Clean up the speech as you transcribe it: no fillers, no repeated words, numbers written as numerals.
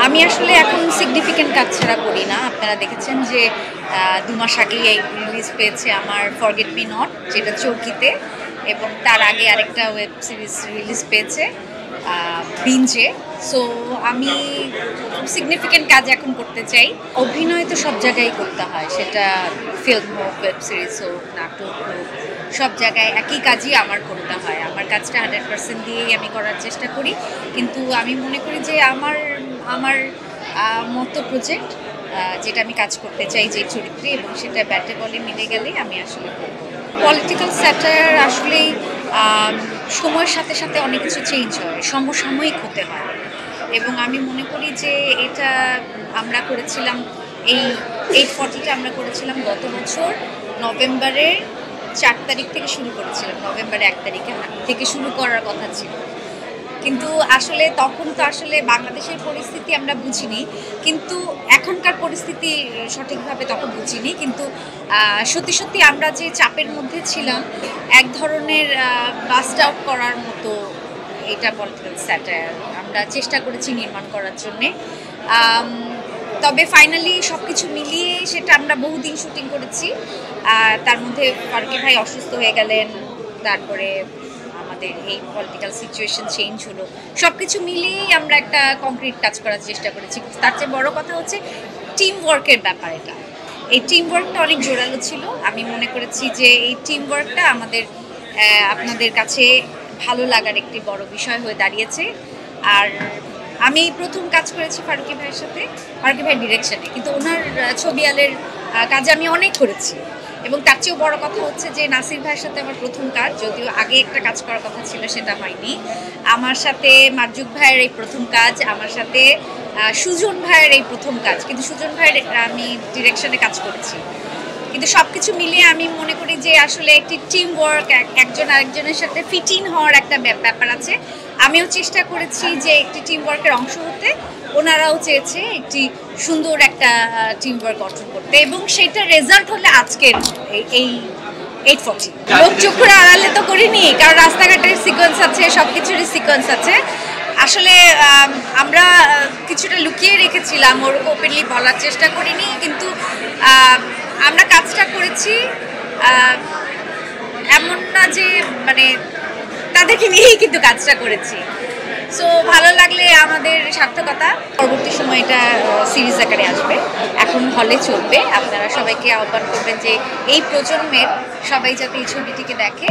আমি আসলে এখন সিগনিফিকেন্ট কাজ ছাড়া করি না। আপনারা দেখেছেন যে ২ মাস আগেই এই রিলিজ পেয়েছে আমার ফরগেট মি নট, যেটা চৌকিতে, এবং তার আগে আরেকটা ওয়েব সিরিজ রিলিজ পেয়েছে বিঞ্জে। সো আমি সিগনিফিকেন্ট কাজ এখন করতে চাই। অভিনয় তো সব জায়গায় করতে হয়, সেটা ফিল্ম হোক, ওয়েব সিরিজ হোক, নাটক হোক, সব জায়গায় একই কাজই আমার করতে হয়। আমার কাজটা 100% দিয়েই আমি করার চেষ্টা করি, কিন্তু আমি মনে করি যে আমার আমার মতো প্রজেক্ট যেটা আমি কাজ করতে চাই যে চরিত্রে, এবং সেটা ব্যাটে বলে মিলে গেলেই আমি আসলে করব। পলিটিক্যাল স্যাটায়ার আসলেই সময়ের সাথে সাথে অনেক কিছু চেঞ্জ হয়, সমসাময়িক হতে হয়, এবং আমি মনে করি যে এটা আমরা করেছিলাম, এই 840টা আমরা করেছিলাম গত বছর নভেম্বরের 4 তারিখ থেকে শুরু করেছিলাম। নভেম্বরের 1 তারিখে থেকে শুরু করার কথা ছিল, কিন্তু আসলে তখন তো আসলে বাংলাদেশের পরিস্থিতি আমরা বুঝিনি, কিন্তু এখনকার পরিস্থিতি সঠিকভাবে তখন বুঝিনি। কিন্তু সত্যি সত্যি আমরা যে চাপের মধ্যে ছিলাম, এক ধরনের বাস্ট আউট করার মতো এটা পলিটিক্যাল স্যাটায়ার আমরা চেষ্টা করেছি নির্মাণ করার জন্যে। তবে ফাইনালি সব কিছু মিলিয়ে সেটা আমরা বহুদিন শুটিং করেছি। তার মধ্যে ফারুকী ভাই অসুস্থ হয়ে গেলেন, তারপরে আমাদের এই পলিটিক্যাল সিচুয়েশন চেঞ্জ হলো, সব কিছু মিলিয়েই আমরা একটা কংক্রিট কাজ করার চেষ্টা করেছি। তার চেয়ে বড় কথা হচ্ছে টিম ওয়ার্কের ব্যাপার। এই টিম ওয়ার্কটা অনেক জোরালো ছিল। আমি মনে করেছি যে এই টিম ওয়ার্কটা আপনাদের কাছে ভালো লাগার একটি বড় বিষয় হয়ে দাঁড়িয়েছে। আর আমি প্রথম কাজ করেছি ফারুকী ভাইয়ের সাথে, ফারুকী ভাইয়ের ডিরেকশনে, কিন্তু ওনার ছবি আলের কাজে আমি অনেক করেছি। এবং তার চেয়েও বড় কথা হচ্ছে যে নাসির ভাইয়ের সাথে আমার প্রথম কাজ, যদিও আগে একটা কাজ করার কথা ছিল, সেটা হয়নি। আমার সাথে মারজুক ভাইয়ের এই প্রথম কাজ, আমার সাথে সুজন ভাইয়ের এই প্রথম কাজ, কিন্তু সুজন ভাইয়ের আমি ডিরেকশনে কাজ করেছি। কিন্তু সব কিছু মিলিয়ে আমি মনে করি যে আসলে একটি টিম ওয়ার্ক, একজন আরেকজনের সাথে ফিট ইন হওয়ার একটা ব্যাপার আছে। আমিও চেষ্টা করেছি যে একটি টিম ওয়ার্কের অংশ হতে, ওনারাও চেয়েছে একটি সুন্দর একটা টিম ওয়ার্ক গঠন করতে, এবং সেটা রেজাল্ট হলে আজকের এই 840। লোক চক্ষুর আড়ালে তো করিনি, কারণ রাস্তাঘাটের সিকোয়েন্স আছে, সব কিছুরই সিকোয়েন্স আছে। আসলে আমরা কিছুটা লুকিয়ে রেখেছিলাম, ওর ওপেনলি বলার চেষ্টা করিনি, কিন্তু আমরা কাজটা করেছি এমন না যে মানে তাদেরকে নিয়েই কিন্তু কাজটা করেছি। সো ভালো লাগলে আমাদের সার্থকতা। পরবর্তী সময় এটা সিরিজ আকারে আসবে, এখন হলে চলবে। আপনারা সবাইকে আহ্বান করবেন যে এই প্রজন্মের সবাই যাতে এই ছবিটিকে দেখে।